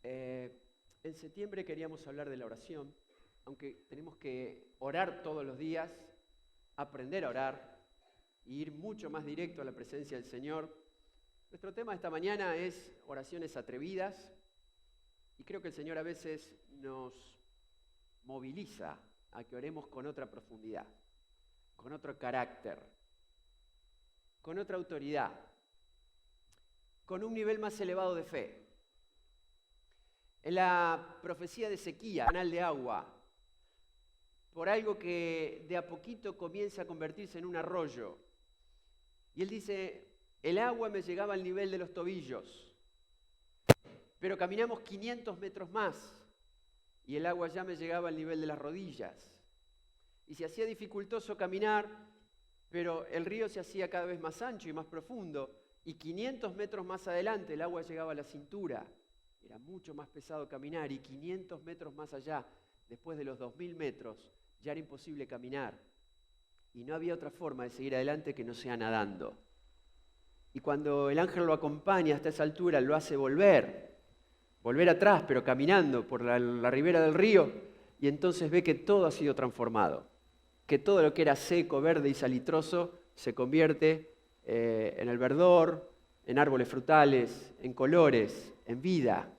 En septiembre queríamos hablar de la oración, aunque tenemos que orar todos los días, aprender a orar e ir mucho más directo a la presencia del Señor. Nuestro tema esta mañana es oraciones atrevidas y creo que el Señor a veces nos moviliza a que oremos con otra profundidad, con otro carácter, con otra autoridad, con un nivel más elevado de fe. En la profecía de Ezequiel, canal de agua, por algo que de a poquito comienza a convertirse en un arroyo. Y él dice, el agua me llegaba al nivel de los tobillos, pero caminamos 500 metros más y el agua ya me llegaba al nivel de las rodillas. Y se hacía dificultoso caminar, pero el río se hacía cada vez más ancho y más profundo, y 500 metros más adelante el agua llegaba a la cintura. Era mucho más pesado caminar, y 500 metros más allá, después de los 2000 metros, ya era imposible caminar. Y no había otra forma de seguir adelante que no sea nadando. Y cuando el ángel lo acompaña hasta esa altura, lo hace volver atrás, pero caminando por la ribera del río, y entonces ve que todo ha sido transformado, que todo lo que era seco, verde y salitroso se convierte en el verdor, en árboles frutales, en colores, en vida.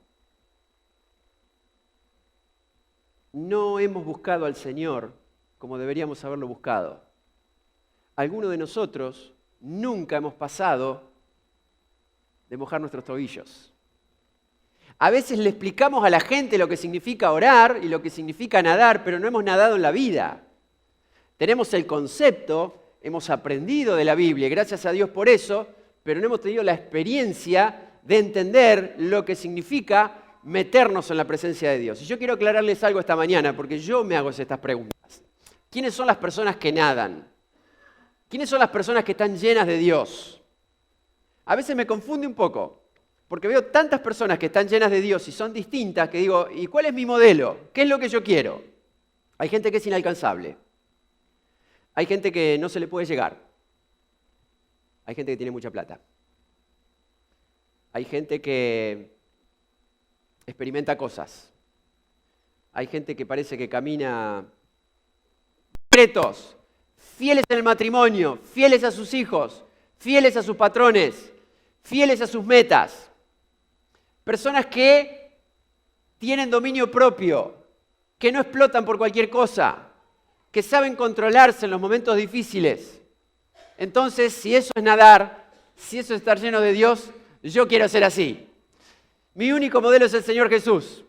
No hemos buscado al Señor como deberíamos haberlo buscado. Algunos de nosotros nunca hemos pasado de mojar nuestros tobillos. A veces le explicamos a la gente lo que significa orar y lo que significa nadar, pero no hemos nadado en la vida. Tenemos el concepto, hemos aprendido de la Biblia, gracias a Dios por eso, pero no hemos tenido la experiencia de entender lo que significa meternos en la presencia de Dios. Y yo quiero aclararles algo esta mañana, porque yo me hago estas preguntas. ¿Quiénes son las personas que nadan? ¿Quiénes son las personas que están llenas de Dios? A veces me confunde un poco, porque veo tantas personas que están llenas de Dios y son distintas, que digo, ¿y cuál es mi modelo? ¿Qué es lo que yo quiero? Hay gente que es inalcanzable. Hay gente que no se le puede llegar. Hay gente que tiene mucha plata. Hay gente que experimenta cosas. Hay gente que parece que camina secretos, fieles en el matrimonio, fieles a sus hijos, fieles a sus patrones, fieles a sus metas. Personas que tienen dominio propio, que no explotan por cualquier cosa, que saben controlarse en los momentos difíciles. Entonces, si eso es nadar, si eso es estar lleno de Dios, yo quiero ser así. Mi único modelo es el Señor Jesús.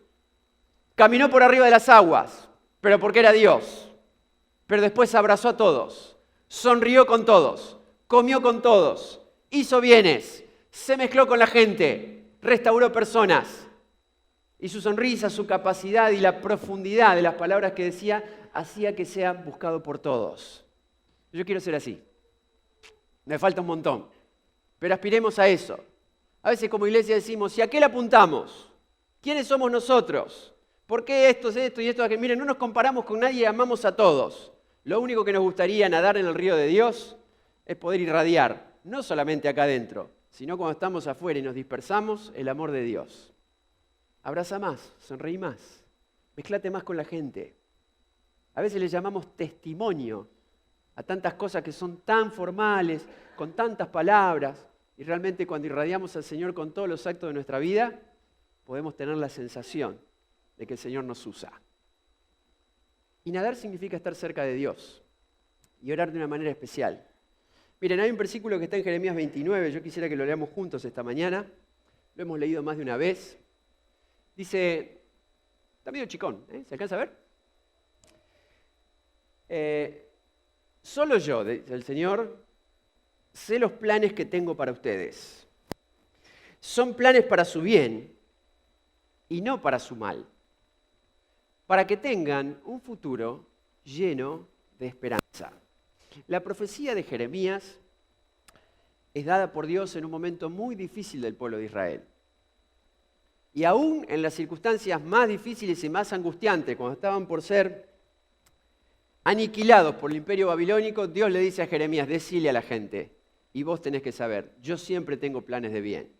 Caminó por arriba de las aguas, pero porque era Dios. Pero después abrazó a todos, sonrió con todos, comió con todos, hizo bienes, se mezcló con la gente, restauró personas. Y su sonrisa, su capacidad y la profundidad de las palabras que decía hacía que sea buscado por todos. Yo quiero ser así. Me falta un montón, pero aspiremos a eso. A veces como iglesia decimos, ¿y a qué le apuntamos? ¿Quiénes somos nosotros? ¿Por qué esto y esto? Miren, no nos comparamos con nadie y amamos a todos. Lo único que nos gustaría nadar en el río de Dios es poder irradiar, no solamente acá adentro, sino cuando estamos afuera y nos dispersamos, el amor de Dios. Abraza más, sonreí más, mezclate más con la gente. A veces le llamamos testimonio a tantas cosas que son tan formales, con tantas palabras, y realmente cuando irradiamos al Señor con todos los actos de nuestra vida, podemos tener la sensación de que el Señor nos usa. Y nadar significa estar cerca de Dios y orar de una manera especial. Miren, hay un versículo que está en Jeremías 29, yo quisiera que lo leamos juntos esta mañana, lo hemos leído más de una vez. Dice, está medio chicón, ¿se alcanza a ver? Solo yo, dice el Señor, sé los planes que tengo para ustedes. Son planes para su bien y no para su mal, para que tengan un futuro lleno de esperanza. La profecía de Jeremías es dada por Dios en un momento muy difícil del pueblo de Israel. Y aún en las circunstancias más difíciles y más angustiantes, cuando estaban por ser aniquilados por el imperio babilónico, Dios le dice a Jeremías, decile a la gente, y vos tenés que saber, yo siempre tengo planes de bien.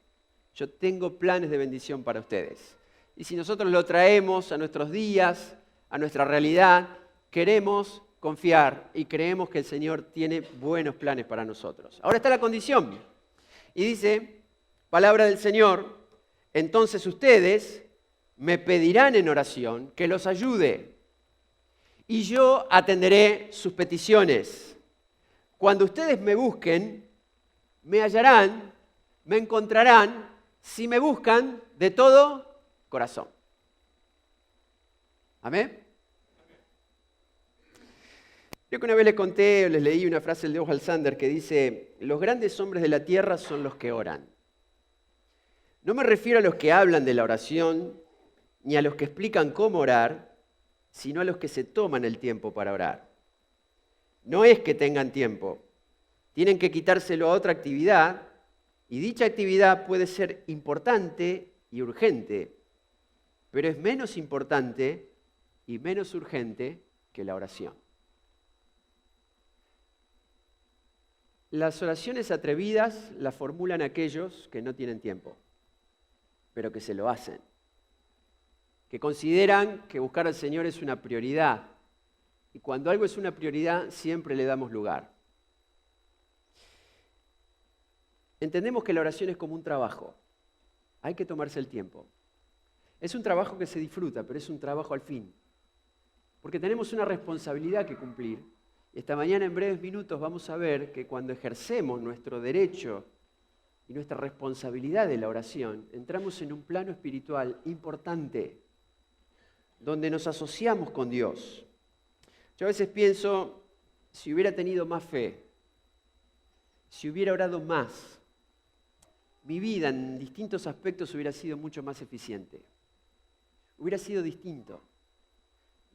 Yo tengo planes de bendición para ustedes. Y si nosotros lo traemos a nuestros días, a nuestra realidad, queremos confiar y creemos que el Señor tiene buenos planes para nosotros. Ahora está la condición. Y dice, palabra del Señor, entonces ustedes me pedirán en oración que los ayude y yo atenderé sus peticiones. Cuando ustedes me busquen, me hallarán, me encontrarán, si me buscan de todo corazón. ¿Amén? Yo que una vez les conté, o les leí una frase de Oswald Sanders que dice, los grandes hombres de la tierra son los que oran. No me refiero a los que hablan de la oración, ni a los que explican cómo orar, sino a los que se toman el tiempo para orar. No es que tengan tiempo, tienen que quitárselo a otra actividad, y dicha actividad puede ser importante y urgente, pero es menos importante y menos urgente que la oración. Las oraciones atrevidas las formulan aquellos que no tienen tiempo, pero que se lo hacen, que consideran que buscar al Señor es una prioridad, y cuando algo es una prioridad siempre le damos lugar. Entendemos que la oración es como un trabajo, hay que tomarse el tiempo. Es un trabajo que se disfruta, pero es un trabajo al fin, porque tenemos una responsabilidad que cumplir. Esta mañana, en breves minutos, vamos a ver que cuando ejercemos nuestro derecho y nuestra responsabilidad de la oración, entramos en un plano espiritual importante, donde nos asociamos con Dios. Yo a veces pienso, si hubiera tenido más fe, si hubiera orado más, mi vida en distintos aspectos hubiera sido mucho más eficiente. Hubiera sido distinto.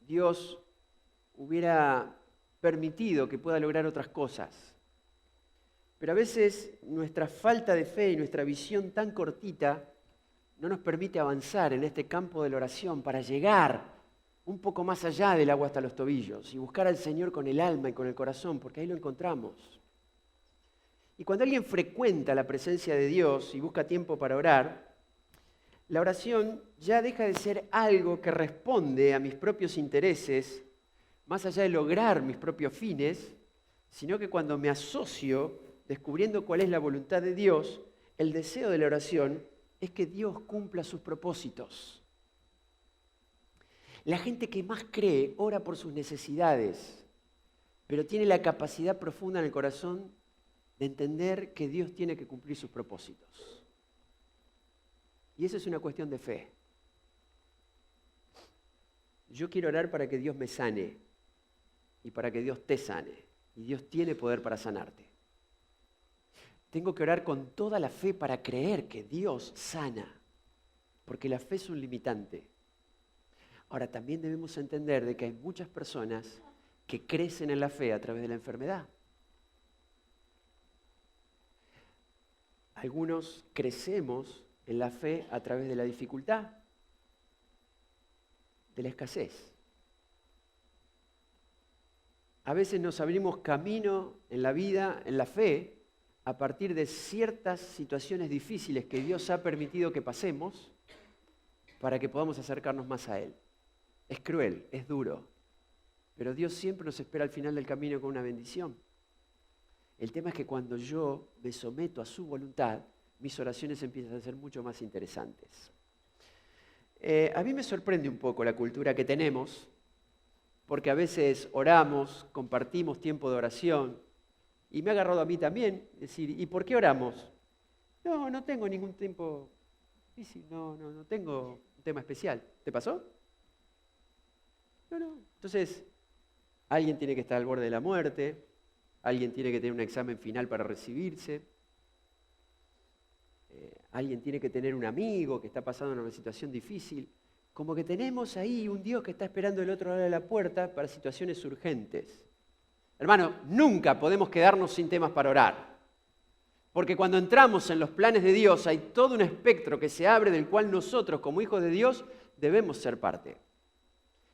Dios hubiera permitido que pueda lograr otras cosas. Pero a veces nuestra falta de fe y nuestra visión tan cortita no nos permite avanzar en este campo de la oración para llegar un poco más allá del agua hasta los tobillos y buscar al Señor con el alma y con el corazón, porque ahí lo encontramos. Y cuando alguien frecuenta la presencia de Dios y busca tiempo para orar, la oración ya deja de ser algo que responde a mis propios intereses, más allá de lograr mis propios fines, sino que cuando me asocio, descubriendo cuál es la voluntad de Dios, el deseo de la oración es que Dios cumpla sus propósitos. La gente que más cree ora por sus necesidades, pero tiene la capacidad profunda en el corazón de entender que Dios tiene que cumplir sus propósitos. Y eso es una cuestión de fe. Yo quiero orar para que Dios me sane y para que Dios te sane. Y Dios tiene poder para sanarte. Tengo que orar con toda la fe para creer que Dios sana, porque la fe es un limitante. Ahora, también debemos entender de que hay muchas personas que crecen en la fe a través de la enfermedad. Algunos crecemos en la fe a través de la dificultad, de la escasez. A veces nos abrimos camino en la vida, en la fe, a partir de ciertas situaciones difíciles que Dios ha permitido que pasemos para que podamos acercarnos más a Él. Es cruel, es duro, pero Dios siempre nos espera al final del camino con una bendición. El tema es que cuando yo me someto a su voluntad, mis oraciones empiezan a ser mucho más interesantes. A mí me sorprende un poco la cultura que tenemos, porque a veces oramos, compartimos tiempo de oración, y me ha agarrado a mí también decir, ¿y por qué oramos? No tengo ningún tiempo difícil, no tengo un tema especial. ¿Te pasó? No. Entonces, alguien tiene que estar al borde de la muerte, alguien tiene que tener un examen final para recibirse, alguien tiene que tener un amigo que está pasando en una situación difícil. Como que tenemos ahí un Dios que está esperando del otro lado de la puerta para situaciones urgentes. Hermano, nunca podemos quedarnos sin temas para orar. Porque cuando entramos en los planes de Dios hay todo un espectro que se abre del cual nosotros, como hijos de Dios, debemos ser parte.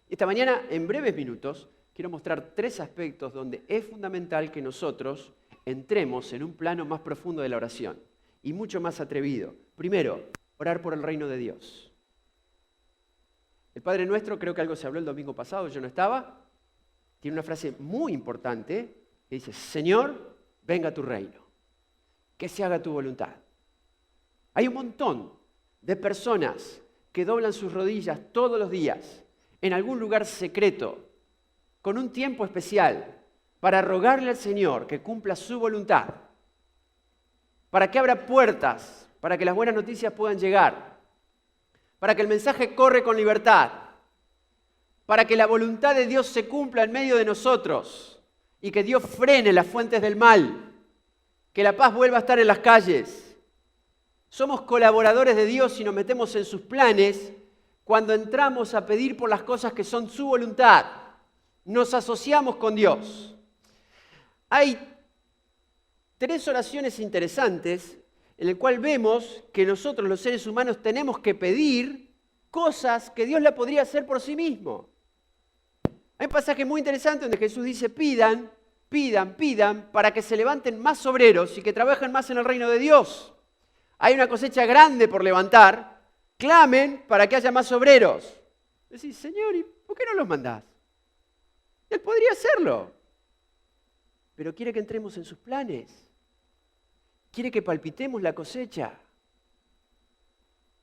Esta mañana, en breves minutos, quiero mostrar 3 aspectos donde es fundamental que nosotros entremos en un plano más profundo de la oración y mucho más atrevido. Primero, orar por el reino de Dios. El Padre Nuestro, creo que algo se habló el domingo pasado, yo no estaba, tiene una frase muy importante que dice, Señor, venga tu reino, que se haga tu voluntad. Hay un montón de personas que doblan sus rodillas todos los días en algún lugar secreto, con un tiempo especial, para rogarle al Señor que cumpla su voluntad, para que abra puertas, para que las buenas noticias puedan llegar, para que el mensaje corra con libertad, para que la voluntad de Dios se cumpla en medio de nosotros y que Dios frene las fuentes del mal, que la paz vuelva a estar en las calles. Somos colaboradores de Dios y nos metemos en sus planes cuando entramos a pedir por las cosas que son su voluntad. Nos asociamos con Dios. Hay 3 oraciones interesantes en las cuales vemos que nosotros los seres humanos tenemos que pedir cosas que Dios la podría hacer por sí mismo. Hay un pasaje muy interesante donde Jesús dice, pidan, pidan, pidan para que se levanten más obreros y que trabajen más en el reino de Dios. Hay una cosecha grande por levantar, clamen para que haya más obreros. Decís, Señor, ¿y por qué no los mandás? Él podría hacerlo, pero quiere que entremos en sus planes. Quiere que palpitemos la cosecha.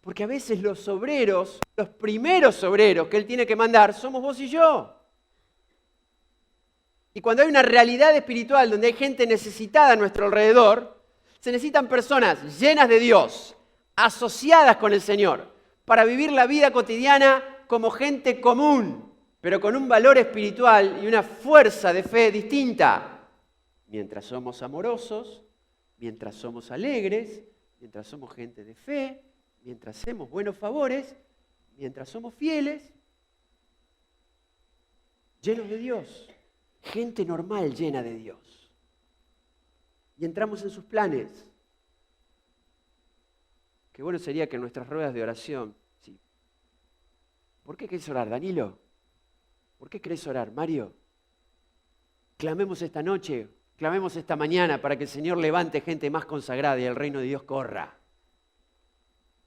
Porque a veces los obreros, los primeros obreros que Él tiene que mandar, somos vos y yo. Y cuando hay una realidad espiritual donde hay gente necesitada a nuestro alrededor, se necesitan personas llenas de Dios, asociadas con el Señor, para vivir la vida cotidiana como gente común, pero con un valor espiritual y una fuerza de fe distinta. Mientras somos amorosos, mientras somos alegres, mientras somos gente de fe, mientras hacemos buenos favores, mientras somos fieles, llenos de Dios, gente normal llena de Dios. Y entramos en sus planes. Qué bueno sería que en nuestras ruedas de oración, sí. ¿Por qué querés orar, Danilo? ¿Por qué querés orar, Mario? Clamemos esta noche, clamemos esta mañana para que el Señor levante gente más consagrada y el reino de Dios corra.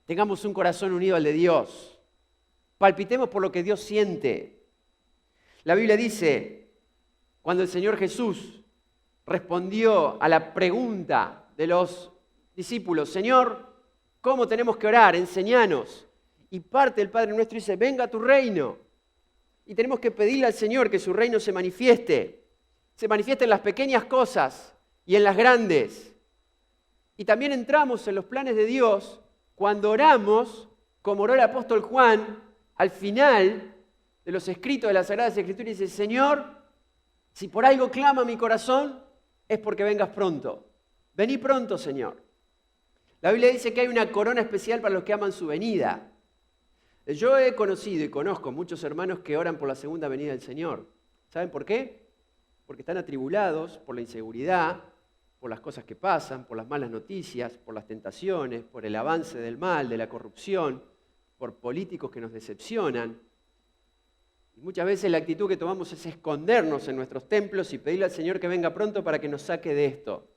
Tengamos un corazón unido al de Dios. Palpitemos por lo que Dios siente. La Biblia dice, cuando el Señor Jesús respondió a la pregunta de los discípulos, Señor, ¿cómo tenemos que orar? Enséñanos. Y parte del Padre Nuestro dice, venga a tu reino. Y tenemos que pedirle al Señor que su reino se manifieste en las pequeñas cosas y en las grandes. Y también entramos en los planes de Dios cuando oramos, como oró el apóstol Juan, al final de los escritos de las Sagradas Escrituras, dice, Señor, si por algo clama mi corazón, es porque vengas pronto. Vení pronto, Señor. La Biblia dice que hay una corona especial para los que aman su venida. Yo he conocido y conozco muchos hermanos que oran por la segunda venida del Señor. ¿Saben por qué? Porque están atribulados por la inseguridad, por las cosas que pasan, por las malas noticias, por las tentaciones, por el avance del mal, de la corrupción, por políticos que nos decepcionan. Y muchas veces la actitud que tomamos es escondernos en nuestros templos y pedirle al Señor que venga pronto para que nos saque de esto.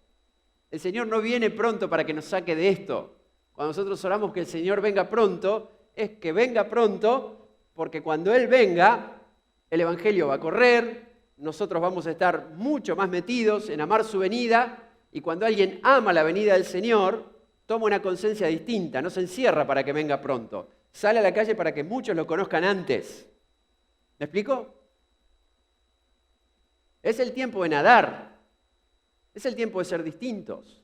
El Señor no viene pronto para que nos saque de esto. Cuando nosotros oramos que el Señor venga pronto, es que venga pronto, porque cuando Él venga, el Evangelio va a correr, nosotros vamos a estar mucho más metidos en amar su venida, y cuando alguien ama la venida del Señor, toma una conciencia distinta, no se encierra para que venga pronto, sale a la calle para que muchos lo conozcan antes. ¿Me explico? Es el tiempo de nadar, es el tiempo de ser distintos.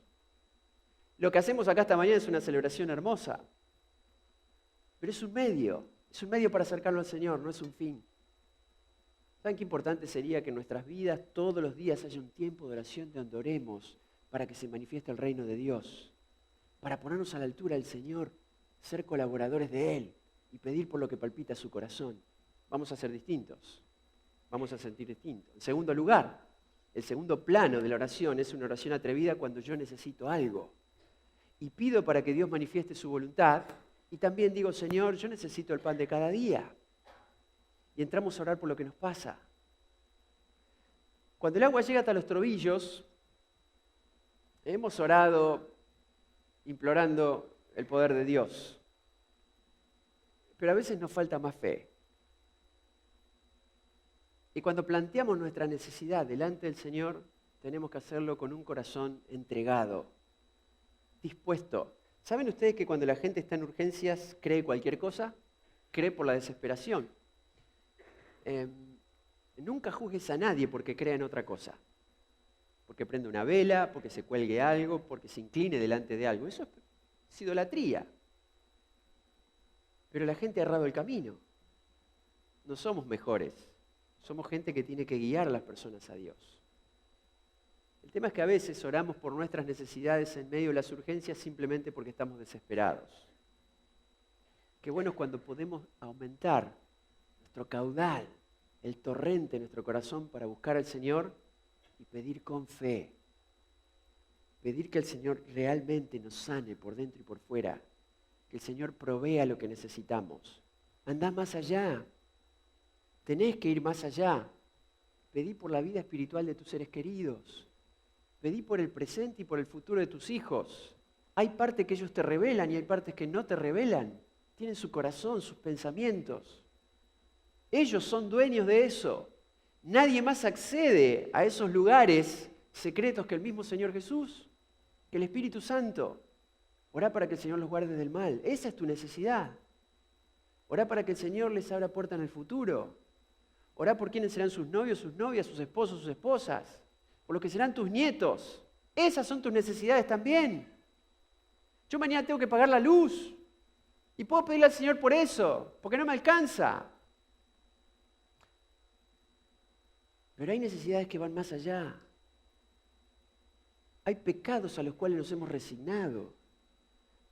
Lo que hacemos acá esta mañana es una celebración hermosa, pero es un medio para acercarlo al Señor, no es un fin. ¿Saben qué importante sería que en nuestras vidas todos los días haya un tiempo de oración donde oremos para que se manifieste el reino de Dios? Para ponernos a la altura del Señor, ser colaboradores de Él y pedir por lo que palpita su corazón. Vamos a ser distintos, vamos a sentir distintos. En segundo lugar, el segundo plano de la oración es una oración atrevida cuando yo necesito algo. Y pido para que Dios manifieste su voluntad y también digo, Señor, yo necesito el pan de cada día. Y entramos a orar por lo que nos pasa. Cuando el agua llega hasta los tobillos, hemos orado implorando el poder de Dios. Pero a veces nos falta más fe. que cuando planteamos nuestra necesidad delante del Señor, tenemos que hacerlo con un corazón entregado, dispuesto. ¿Saben ustedes que cuando la gente está en urgencias cree cualquier cosa? Cree por la desesperación. Nunca juzgues a nadie porque crea en otra cosa. Porque prende una vela, porque se cuelgue algo, porque se incline delante de algo. Eso es idolatría. Pero la gente ha errado el camino. No somos mejores. Somos gente que tiene que guiar a las personas a Dios. El tema es que a veces oramos por nuestras necesidades en medio de las urgencias simplemente porque estamos desesperados. Qué bueno es cuando podemos aumentar nuestro caudal, el torrente de nuestro corazón para buscar al Señor y pedir con fe. Pedir que el Señor realmente nos sane por dentro y por fuera. Que el Señor provea lo que necesitamos. Andá más allá. Tenés que ir más allá. Pedí por la vida espiritual de tus seres queridos. Pedí por el presente y por el futuro de tus hijos. Hay partes que ellos te revelan y hay partes que no te revelan. Tienen su corazón, sus pensamientos. Ellos son dueños de eso. Nadie más accede a esos lugares secretos que el mismo Señor Jesús, que el Espíritu Santo. Orá para que el Señor los guarde del mal. Esa es tu necesidad. Orá para que el Señor les abra puerta en el futuro. Orá por quiénes serán sus novios, sus novias, sus esposos, sus esposas. Por lo que serán tus nietos. Esas son tus necesidades también. Yo mañana tengo que pagar la luz. Y puedo pedirle al Señor por eso, porque no me alcanza. Pero hay necesidades que van más allá. Hay pecados a los cuales nos hemos resignado.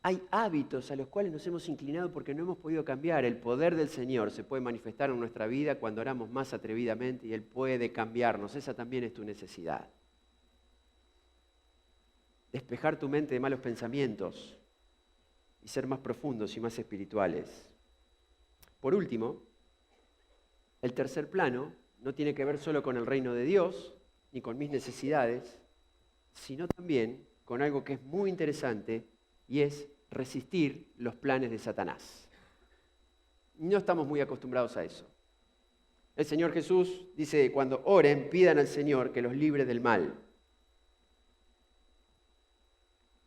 Hay hábitos a los cuales nos hemos inclinado porque no hemos podido cambiar. El poder del Señor se puede manifestar en nuestra vida cuando oramos más atrevidamente y Él puede cambiarnos. Esa también es tu necesidad. Despejar tu mente de malos pensamientos y ser más profundos y más espirituales. Por último, el tercer plano no tiene que ver solo con el reino de Dios ni con mis necesidades, sino también con algo que es muy interesante y es resistir los planes de Satanás. No estamos muy acostumbrados a eso. El Señor Jesús dice, cuando oren, pidan al Señor que los libre del mal.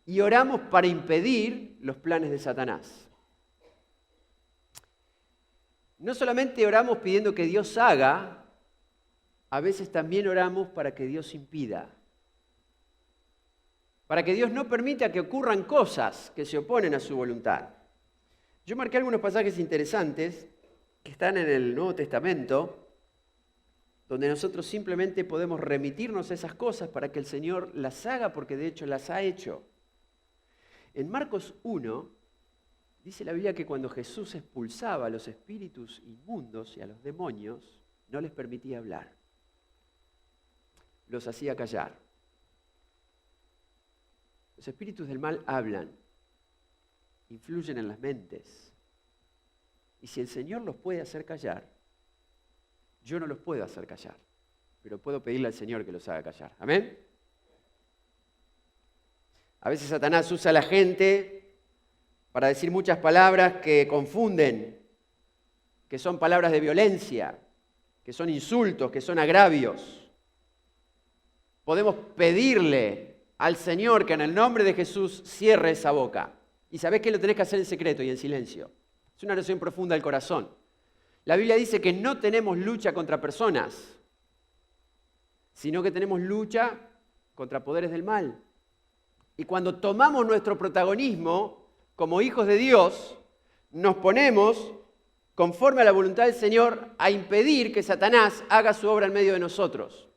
Y oramos para impedir los planes de Satanás. No solamente oramos pidiendo que Dios haga, a veces también oramos para que Dios impida. Para que Dios no permita que ocurran cosas que se oponen a su voluntad. Yo marqué algunos pasajes interesantes que están en el Nuevo Testamento, donde nosotros simplemente podemos remitirnos a esas cosas para que el Señor las haga, porque de hecho las ha hecho. En Marcos 1, dice la Biblia que cuando Jesús expulsaba a los espíritus inmundos y a los demonios, no les permitía hablar. Los hacía callar. Los espíritus del mal hablan, influyen en las mentes. Y si el Señor los puede hacer callar, yo no los puedo hacer callar, pero puedo pedirle al Señor que los haga callar. ¿Amén? A veces Satanás usa a la gente para decir muchas palabras que confunden, que son palabras de violencia, que son insultos, que son agravios. Podemos pedirle al Señor que en el nombre de Jesús cierre esa boca. Y sabés que lo tenés que hacer en secreto y en silencio. Es una oración profunda del corazón. La Biblia dice que no tenemos lucha contra personas, sino que tenemos lucha contra poderes del mal. Y cuando tomamos nuestro protagonismo como hijos de Dios, nos ponemos, conforme a la voluntad del Señor, a impedir que Satanás haga su obra en medio de nosotros.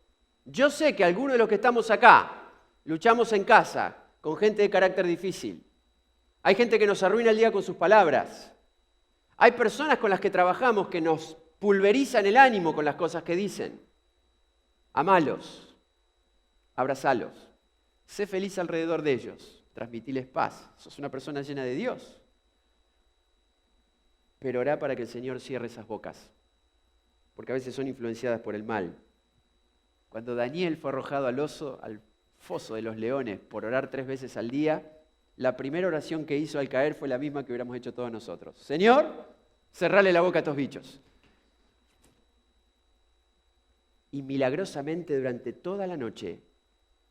Yo sé que algunos de los que estamos acá luchamos en casa con gente de carácter difícil. Hay gente que nos arruina el día con sus palabras. Hay personas con las que trabajamos que nos pulverizan el ánimo con las cosas que dicen. Amalos, abrazalos, sé feliz alrededor de ellos, transmitiles paz. Sos una persona llena de Dios. Pero orá para que el Señor cierre esas bocas, porque a veces son influenciadas por el mal. Cuando Daniel fue arrojado al foso de los leones por orar 3 veces al día, la primera oración que hizo al caer fue la misma que hubiéramos hecho todos nosotros. Señor, cerrale la boca a estos bichos. Y milagrosamente durante toda la noche,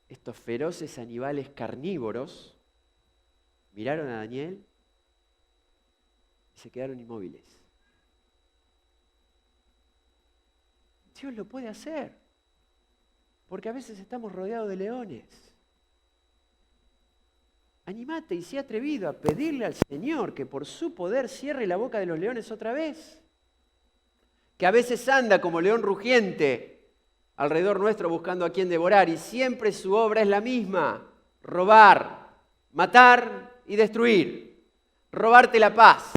estos feroces animales carnívoros miraron a Daniel y se quedaron inmóviles. Dios lo puede hacer, porque a veces estamos rodeados de leones. Animate y sé atrevido a pedirle al Señor que por su poder cierre la boca de los leones otra vez. Que a veces anda como león rugiente alrededor nuestro buscando a quien devorar y siempre su obra es la misma: robar, matar y destruir. Robarte la paz,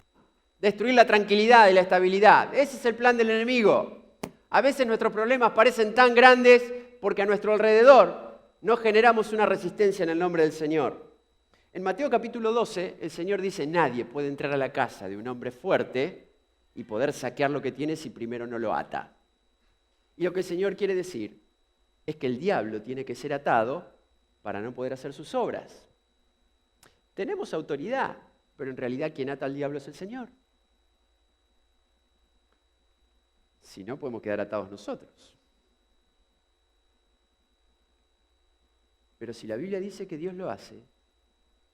destruir la tranquilidad y la estabilidad. Ese es el plan del enemigo. A veces nuestros problemas parecen tan grandes porque a nuestro alrededor no generamos una resistencia en el nombre del Señor. En Mateo capítulo 12, el Señor dice: nadie puede entrar a la casa de un hombre fuerte y poder saquear lo que tiene si primero no lo ata. Y lo que el Señor quiere decir es que el diablo tiene que ser atado para no poder hacer sus obras. Tenemos autoridad, pero en realidad quien ata al diablo es el Señor. Si no, podemos quedar atados nosotros. Pero si la Biblia dice que Dios lo hace,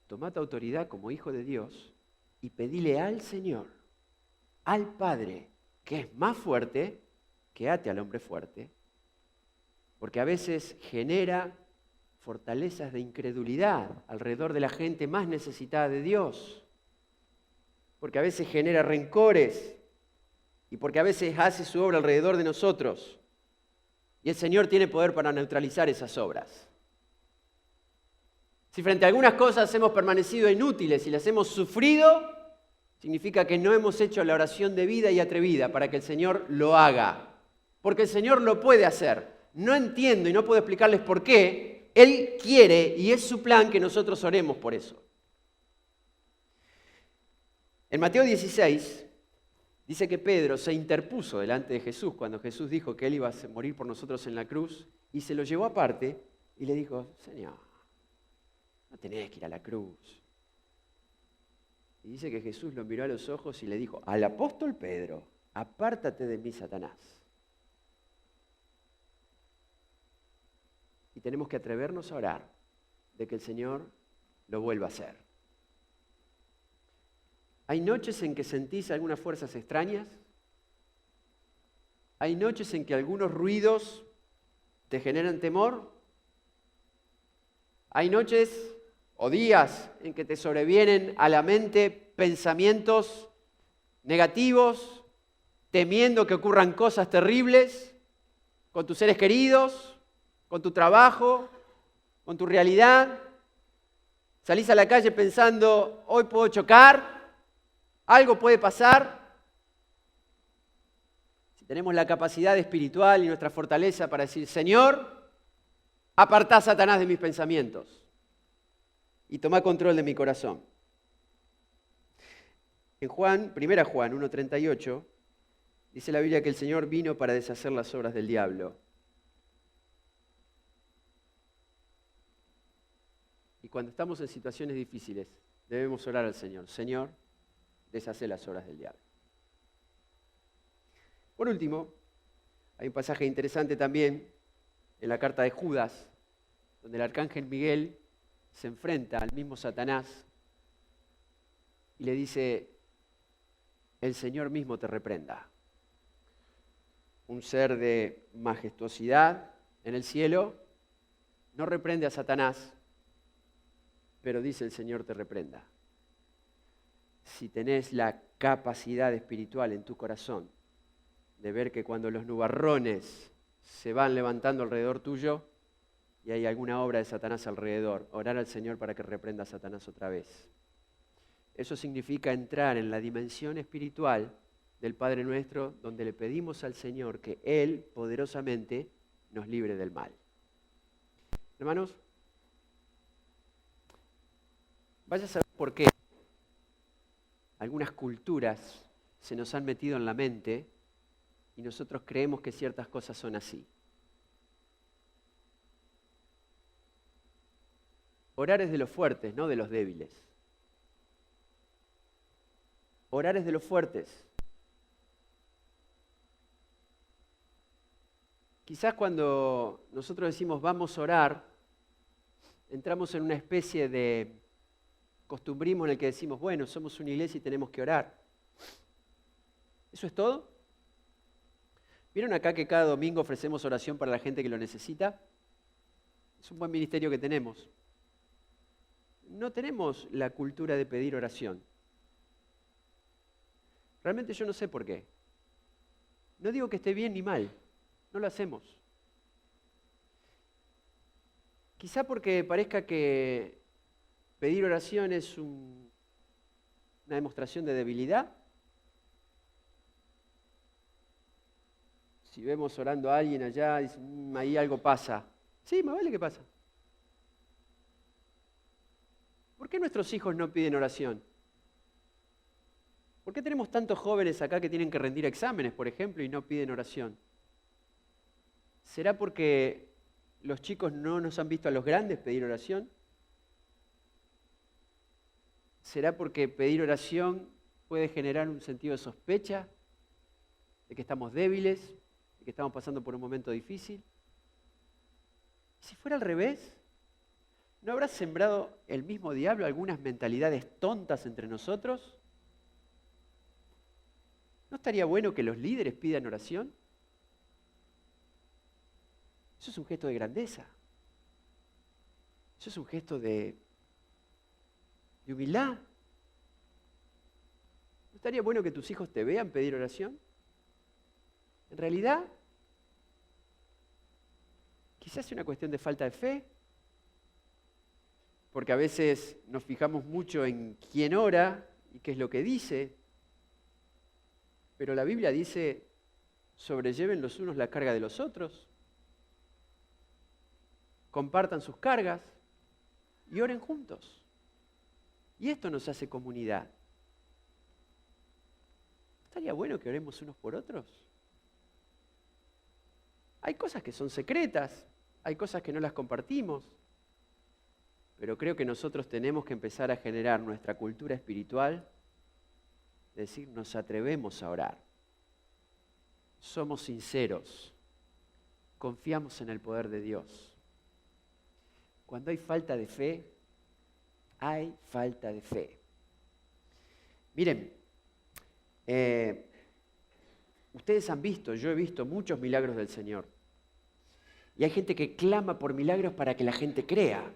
toma tu autoridad como hijo de Dios y pedile al Señor, al Padre, que es más fuerte, que ate al hombre fuerte, porque a veces genera fortalezas de incredulidad alrededor de la gente más necesitada de Dios, porque a veces genera rencores y porque a veces hace su obra alrededor de nosotros. Y el Señor tiene poder para neutralizar esas obras. Si frente a algunas cosas hemos permanecido inútiles y las hemos sufrido, significa que no hemos hecho la oración debida y atrevida para que el Señor lo haga. Porque el Señor lo puede hacer. No entiendo y no puedo explicarles por qué. Él quiere y es su plan que nosotros oremos por eso. En Mateo 16 dice que Pedro se interpuso delante de Jesús cuando Jesús dijo que Él iba a morir por nosotros en la cruz y se lo llevó aparte y le dijo: Señor, no tenés que ir a la cruz. Y dice que Jesús lo miró a los ojos y le dijo: al apóstol Pedro, apártate de mí, Satanás. Y tenemos que atrevernos a orar de que el Señor lo vuelva a hacer. ¿Hay noches en que sentís algunas fuerzas extrañas? ¿Hay noches en que algunos ruidos te generan temor? ¿Hay noches o días en que te sobrevienen a la mente pensamientos negativos, temiendo que ocurran cosas terribles con tus seres queridos, con tu trabajo, con tu realidad? Salís a la calle pensando: hoy puedo chocar, algo puede pasar. Si tenemos la capacidad espiritual y nuestra fortaleza para decir: Señor, apartá a Satanás de mis pensamientos y toma control de mi corazón. En 1 Juan 1:38 dice la Biblia que el Señor vino para deshacer las obras del diablo. Y cuando estamos en situaciones difíciles, debemos orar al Señor: Señor, deshace las obras del diablo. Por último, hay un pasaje interesante también en la carta de Judas, donde el arcángel Miguel se enfrenta al mismo Satanás y le dice: el Señor mismo te reprenda. Un ser de majestuosidad en el cielo no reprende a Satanás, pero dice: el Señor te reprenda. Si tenés la capacidad espiritual en tu corazón de ver que cuando los nubarrones se van levantando alrededor tuyo y hay alguna obra de Satanás alrededor, orar al Señor para que reprenda a Satanás otra vez. Eso significa entrar en la dimensión espiritual del Padre Nuestro, donde le pedimos al Señor que Él poderosamente nos libre del mal. Hermanos, vaya a saber por qué algunas culturas se nos han metido en la mente y nosotros creemos que ciertas cosas son así. Orar es de los fuertes, no de los débiles. Orar es de los fuertes. Quizás cuando nosotros decimos vamos a orar, entramos en una especie de costumbrismo en el que decimos, bueno, somos una iglesia y tenemos que orar. ¿Eso es todo? ¿Vieron acá que cada domingo ofrecemos oración para la gente que lo necesita? Es un buen ministerio que tenemos. No tenemos la cultura de pedir oración. Realmente yo no sé por qué. No digo que esté bien ni mal, no lo hacemos. Quizá porque parezca que pedir oración es una demostración de debilidad. Si vemos orando a alguien allá, dicen, ahí algo pasa. Sí, más vale que pasa. ¿Por qué nuestros hijos no piden oración? ¿Por qué tenemos tantos jóvenes acá que tienen que rendir exámenes, por ejemplo, y no piden oración? ¿Será porque los chicos no nos han visto a los grandes pedir oración? ¿Será porque pedir oración puede generar un sentido de sospecha, de que estamos débiles, de que estamos pasando por un momento difícil? Si fuera al revés, ¿no habrá sembrado el mismo diablo algunas mentalidades tontas entre nosotros? ¿No estaría bueno que los líderes pidan oración? Eso es un gesto de grandeza. Eso es un gesto de humildad. ¿No estaría bueno que tus hijos te vean pedir oración? En realidad, quizás sea una cuestión de falta de fe, porque a veces nos fijamos mucho en quién ora y qué es lo que dice, pero la Biblia dice, sobrelleven los unos la carga de los otros, compartan sus cargas y oren juntos. Y esto nos hace comunidad. ¿Estaría bueno que oremos unos por otros? Hay cosas que son secretas, hay cosas que no las compartimos, pero creo que nosotros tenemos que empezar a generar nuestra cultura espiritual, es decir, nos atrevemos a orar. Somos sinceros, confiamos en el poder de Dios. Cuando hay falta de fe, hay falta de fe. Miren, ustedes han visto, yo he visto muchos milagros del Señor. Y hay gente que clama por milagros para que la gente crea.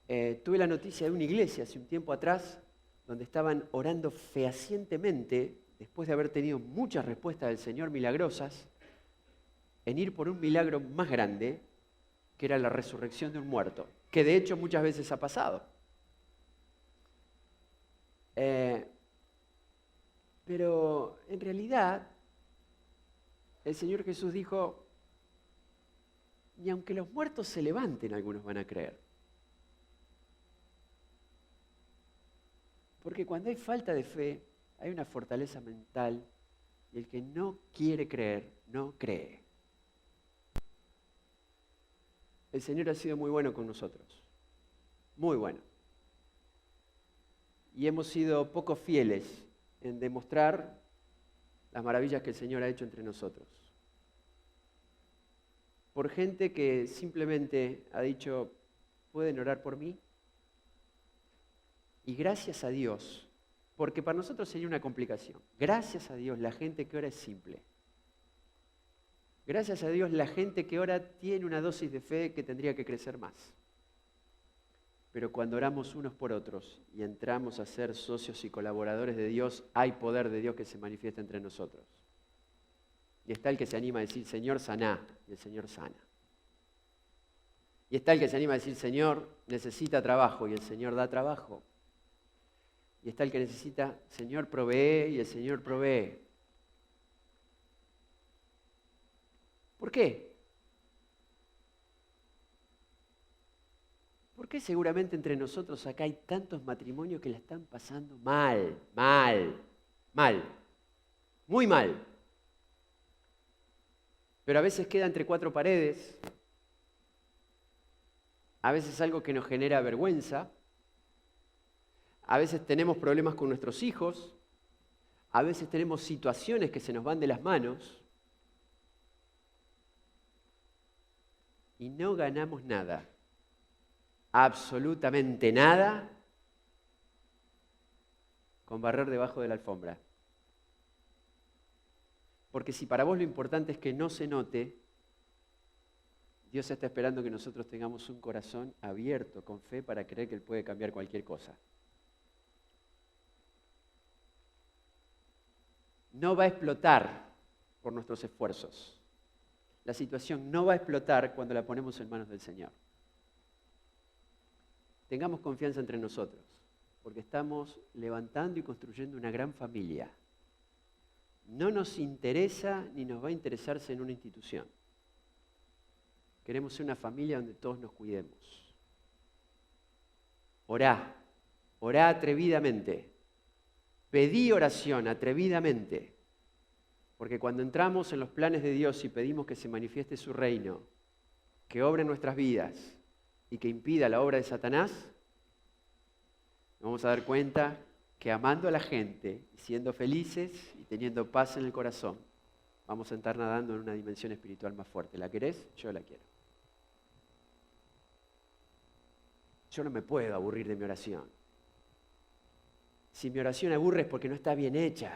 Tuve la noticia de una iglesia hace un tiempo atrás donde estaban orando fehacientemente, después de haber tenido muchas respuestas del Señor milagrosas, en ir por un milagro más grande, que era la resurrección de un muerto, que de hecho muchas veces ha pasado. Pero en realidad, el Señor Jesús dijo, ni aunque los muertos se levanten, algunos van a creer. Porque cuando hay falta de fe, hay una fortaleza mental y el que no quiere creer, no cree. El Señor ha sido muy bueno con nosotros, muy bueno. Y hemos sido poco fieles en demostrar las maravillas que el Señor ha hecho entre nosotros. Por gente que simplemente ha dicho, ¿pueden orar por mí? Y gracias a Dios, porque para nosotros sería una complicación, gracias a Dios la gente que ora es simple. Gracias a Dios la gente que ora tiene una dosis de fe que tendría que crecer más. Pero cuando oramos unos por otros y entramos a ser socios y colaboradores de Dios, hay poder de Dios que se manifiesta entre nosotros. Y está el que se anima a decir, Señor, saná, y el Señor sana. Y está el que se anima a decir, Señor, necesita trabajo, y el Señor da trabajo. Y está el que necesita, Señor, provee, y el Señor provee. ¿Por qué? ¿Por qué seguramente entre nosotros acá hay tantos matrimonios que la están pasando mal, muy mal? Pero a veces queda entre cuatro paredes, a veces algo que nos genera vergüenza, a veces tenemos problemas con nuestros hijos, a veces tenemos situaciones que se nos van de las manos. Y no ganamos nada, absolutamente nada, con barrer debajo de la alfombra. Porque si para vos lo importante es que no se note, Dios está esperando que nosotros tengamos un corazón abierto, con fe, para creer que Él puede cambiar cualquier cosa. No va a explotar por nuestros esfuerzos. La situación no va a explotar cuando la ponemos en manos del Señor. Tengamos confianza entre nosotros, porque estamos levantando y construyendo una gran familia. No nos interesa ni nos va a interesarse en una institución. Queremos ser una familia donde todos nos cuidemos. Orá atrevidamente. Pedí oración atrevidamente. Porque cuando entramos en los planes de Dios y pedimos que se manifieste su reino, que obre en nuestras vidas y que impida la obra de Satanás, nos vamos a dar cuenta que amando a la gente, siendo felices y teniendo paz en el corazón, vamos a estar nadando en una dimensión espiritual más fuerte. ¿La querés? Yo la quiero. Yo no me puedo aburrir de mi oración. Si mi oración aburre es porque no está bien hecha.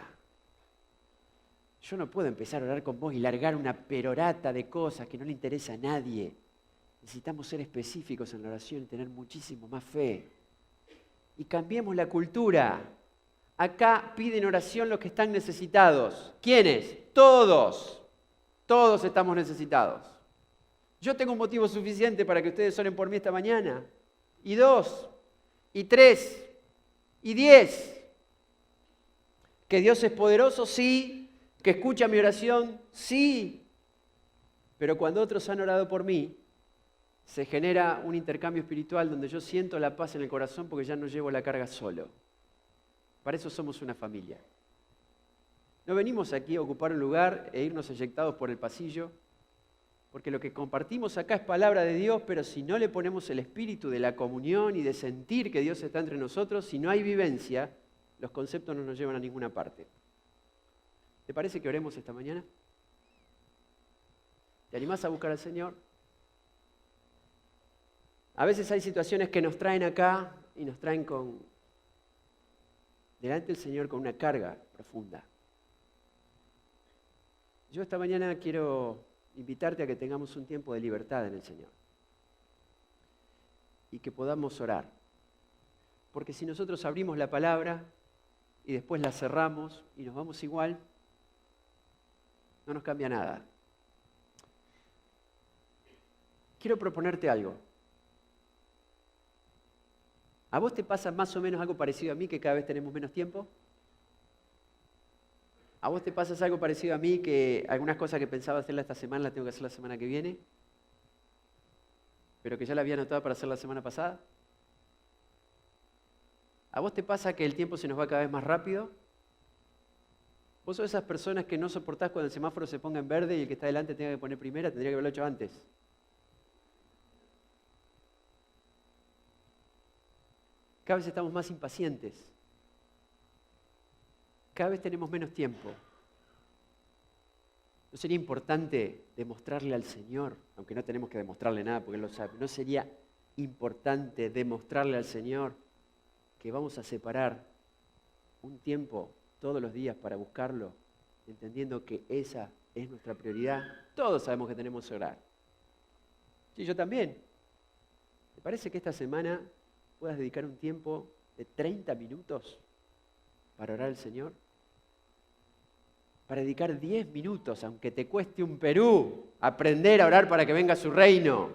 Yo no puedo empezar a orar con vos y largar una perorata de cosas que no le interesa a nadie. Necesitamos ser específicos en la oración y tener muchísimo más fe. Y cambiemos la cultura. Acá piden oración los que están necesitados. ¿Quiénes? Todos. Todos estamos necesitados. Yo tengo un motivo suficiente para que ustedes oren por mí esta mañana. Y 2, y 3, y 10. Que Dios es poderoso, sí. Que escucha mi oración, sí. Pero cuando otros han orado por mí, se genera un intercambio espiritual donde yo siento la paz en el corazón porque ya no llevo la carga solo. Para eso somos una familia. No venimos aquí a ocupar un lugar e irnos eyectados por el pasillo, porque lo que compartimos acá es palabra de Dios, pero si no le ponemos el espíritu de la comunión y de sentir que Dios está entre nosotros, si no hay vivencia, los conceptos no nos llevan a ninguna parte. ¿Te parece que oremos esta mañana? ¿Te animás a buscar al Señor? A veces hay situaciones que nos traen acá y nos traen delante del Señor con una carga profunda. Yo esta mañana quiero invitarte a que tengamos un tiempo de libertad en el Señor y que podamos orar. Porque si nosotros abrimos la palabra y después la cerramos y nos vamos igual, no nos cambia nada. Quiero proponerte algo. ¿A vos te pasa más o menos algo parecido a mí, que cada vez tenemos menos tiempo? ¿A vos te pasa algo parecido a mí, que algunas cosas que pensaba hacerla esta semana las tengo que hacer la semana que viene? Pero que ya la había anotado para hacer la semana pasada. ¿A vos te pasa que el tiempo se nos va cada vez más rápido? Vos sos esas personas que no soportás cuando el semáforo se ponga en verde y el que está delante tenga que poner primera, tendría que haberlo hecho antes. Cada vez estamos más impacientes. Cada vez tenemos menos tiempo. ¿No sería importante demostrarle al Señor, aunque no tenemos que demostrarle nada porque Él lo sabe, no sería importante demostrarle al Señor que vamos a separar un tiempo todos los días para buscarlo, entendiendo que esa es nuestra prioridad? Todos sabemos que tenemos que orar. Sí, yo también. ¿Te parece que esta semana puedas dedicar un tiempo de 30 minutos para orar al Señor? Para dedicar 10 minutos, aunque te cueste un Perú, aprender a orar para que venga su reino.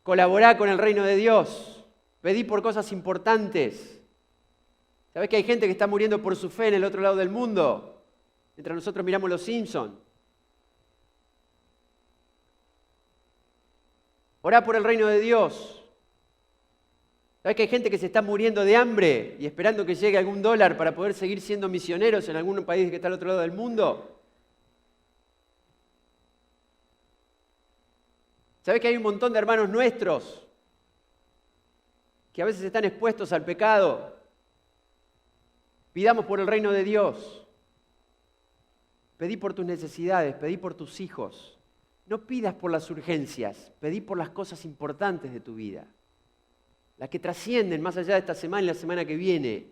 Colaborá con el reino de Dios. Pedí por cosas importantes. ¿Sabés que hay gente que está muriendo por su fe en el otro lado del mundo? Mientras nosotros miramos Los Simpsons. Orá por el reino de Dios. ¿Sabés que hay gente que se está muriendo de hambre y esperando que llegue algún dólar para poder seguir siendo misioneros en algún país que está al otro lado del mundo? ¿Sabés que hay un montón de hermanos nuestros que a veces están expuestos al pecado? Pidamos por el reino de Dios. Pedí por tus necesidades, pedí por tus hijos, No pidas por las urgencias, pedí por las cosas importantes de tu vida, las que trascienden más allá de esta semana y la semana que viene.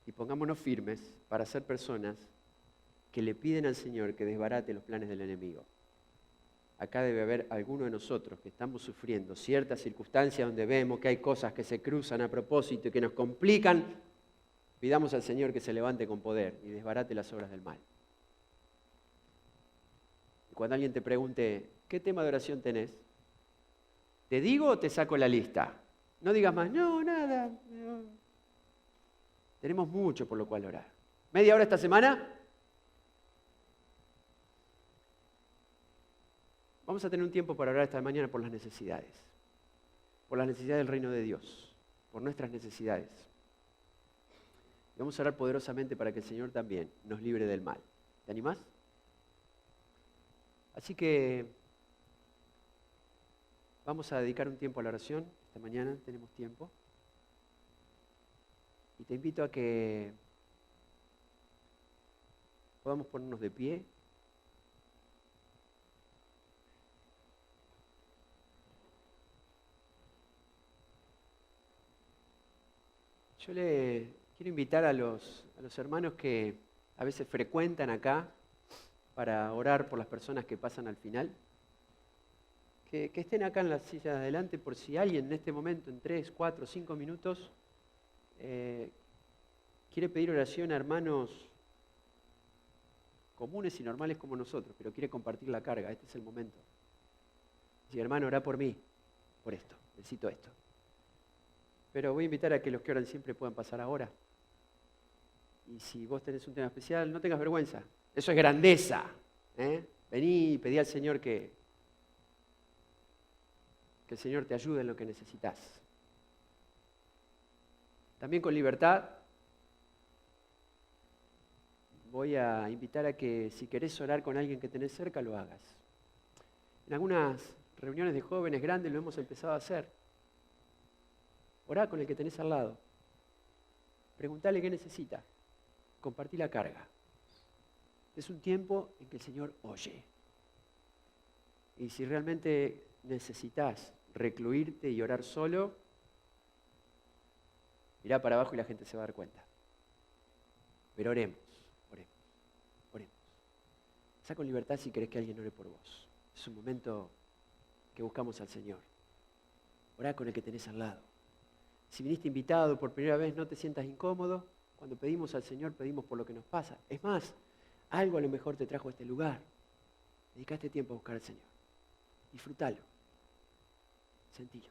Y pongámonos firmes para ser personas que le piden al Señor que desbarate los planes del enemigo. Acá debe haber alguno de nosotros que estamos sufriendo ciertas circunstancias donde vemos que hay cosas que se cruzan a propósito y que nos complican. Pidamos al Señor que se levante con poder y desbarate las obras del mal. Y cuando alguien te pregunte, ¿qué tema de oración tenés? ¿Te digo o te saco la lista? No digas más, no, nada. No. Tenemos mucho por lo cual orar. ¿Media hora esta semana? Vamos a tener un tiempo para orar esta mañana por las necesidades del reino de Dios, por nuestras necesidades. Y vamos a orar poderosamente para que el Señor también nos libre del mal. ¿Te animás? Así que vamos a dedicar un tiempo a la oración. Esta mañana tenemos tiempo. Y te invito a que podamos ponernos de pie. Yo le quiero invitar a los hermanos que a veces frecuentan acá para orar por las personas que pasan al final, que estén acá en la silla de adelante por si alguien en este momento, en 3, 4, 5 minutos, quiere pedir oración a hermanos comunes y normales como nosotros, pero quiere compartir la carga. Este es el momento. Si hermano, orá por mí, por esto, necesito esto. Pero voy a invitar a que los que oran siempre puedan pasar ahora. Y si vos tenés un tema especial, no tengas vergüenza. Eso es grandeza. Vení y pedí al Señor que el Señor te ayude en lo que necesitas. También con libertad voy a invitar a que si querés orar con alguien que tenés cerca, lo hagas. En algunas reuniones de jóvenes grandes lo hemos empezado a hacer. Orá con el que tenés al lado. Preguntale qué necesita. Compartí la carga. Es un tiempo en que el Señor oye. Y si realmente necesitas recluirte y orar solo, mirá para abajo y la gente se va a dar cuenta. Pero oremos. Sá con libertad si querés que alguien ore por vos. Es un momento que buscamos al Señor. Orá con el que tenés al lado. Si viniste invitado por primera vez, no te sientas incómodo. Cuando pedimos al Señor, pedimos por lo que nos pasa. Es más, algo a lo mejor te trajo a este lugar. Dedicaste tiempo a buscar al Señor. Disfrútalo. Sentilo.